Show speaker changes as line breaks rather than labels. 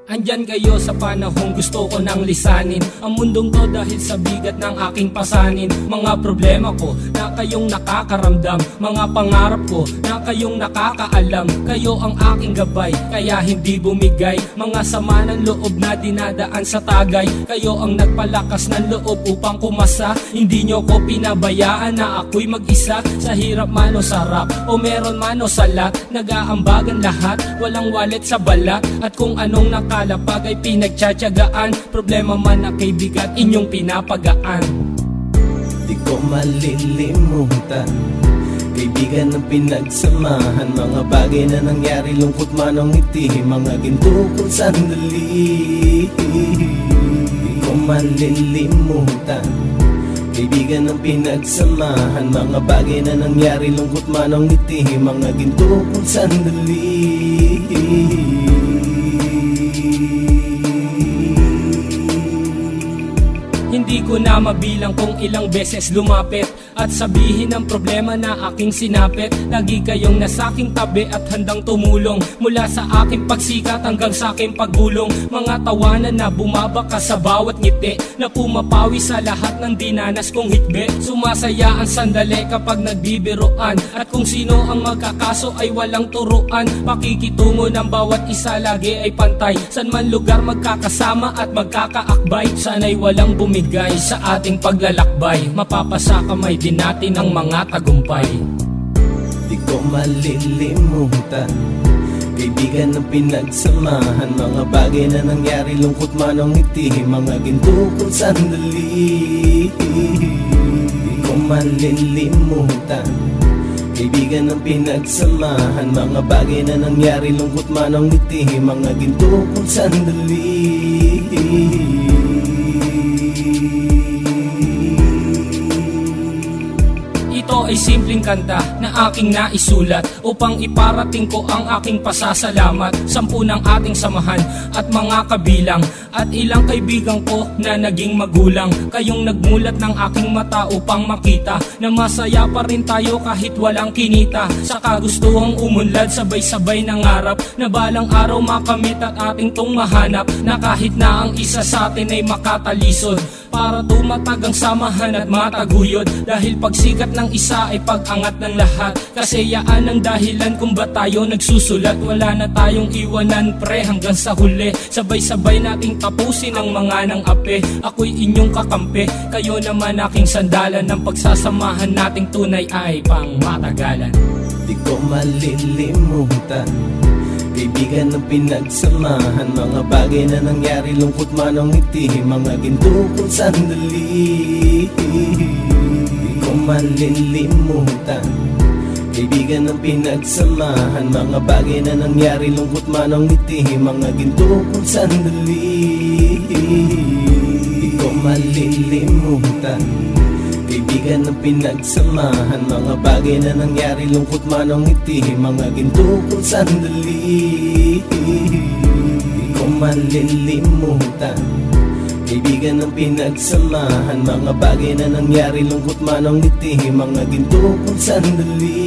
Andyan kayo sa panahong gusto ko nang lisanin ang mundong to dahil sa bigat ng aking pasanin. Mga problema ko na kayong nakakaramdam, mga pangarap ko na kayong nakakaalam. Kayo ang aking gabay, kaya hindi bumigay. Mga sama ng loob na dinadaan sa tagay, kayo ang nagpalakas ng loob upang kumasa. Hindi nyo ko pinabayaan na ako'y mag-isa. Sa hirap man o sarap, o meron man o salat, nag-aambagan lahat, walang walet sa balat. At kung anong nakalapag ay pinagtsatsagaan, problema man na kay bigat inyong pinapagaan.
Di ko malilimutan, kaibigan ng pinagsamahan, mga bagay na nangyari, lungkot man o ngiti, mga ginto kong sandali. Di ko malilimutan, kaibigan ng pinagsamahan, mga bagay na nangyari, lungkot man o ngiti, mga ginto kong sandali.
Hindi ko na mabilang kung ilang beses lumapit at sabihin ang problema na aking sinapit. Lagi kayong nasa aking tabi at handang tumulong, mula sa aking pagsikat hanggang sa aking paggulong. Mga tawanan na bumabaka sa bawat ngiti, na pumapawi sa lahat ng dinanas kong hitbe. Sumasaya ang sandali kapag nagbibiroan, at kung sino ang magkakaso ay walang turuan. Pakikitungo ng bawat isa lagi ay pantay, san man lugar magkakasama at magkakaakbay. Sana'y walang bumigay sa ating paglalakbay, mapapasa kamay din natin ang mga tagumpay.
Di ko malilimutan, kaibigan ng pinagsamahan, mga bagay na nangyari, lungkot man o ngiti, mga ginto kong sandali. Di ko malilimutan, kaibigan ng pinagsamahan, mga bagay na nangyari, lungkot man o ngiti, mga ginto kong sandali.
Ito ay simpleng kanta na aking naisulat upang iparating ko ang aking pasasalamat. 10 ng ating samahan at mga kabilang, at ilang kaibigan ko na naging magulang. Kayong nagmulat ng aking mata upang makita na masaya pa rin tayo kahit walang kinita. Sa kagustuhang umunlad, sabay-sabay nangarap na balang araw makamit at ating tong mahanap, na kahit na ang isa sa atin ay makatalisod, para tumatag ang samahan at mataguyod. Dahil pagsikat ng isa ay pag-angat ng lahat, kasi yaan ang dahilan kung ba tayo nagsusulat. Wala na tayong iwanan pre hanggang sa huli, sabay-sabay nating tapusin ang mga nang ape. Ako'y inyong kakampi, kayo naman aking sandalan, ng pagsasamahan nating tunay ay pang matagalan.
Di ko malilimutan, kaibigan ng pinagsamahan, mga bagay na nangyari, lungkot man o ngiti, mga ginto kong sandali. Di ko malilimutan, kaibigan ng pinagsamahan, mga bagay na nangyari, lungkot man o ngiti, mga ginto kong sandali. Di ko malilimutan, kaibigan ng pinagsamahan, mga bagay na nangyari, lungkot man o ngiti, mga ginto kong sandali. Di ko malilimutan, kaibigan ng pinagsamahan, mga bagay na nangyari, lungkot man o ngiti, mga ginto kong sandali.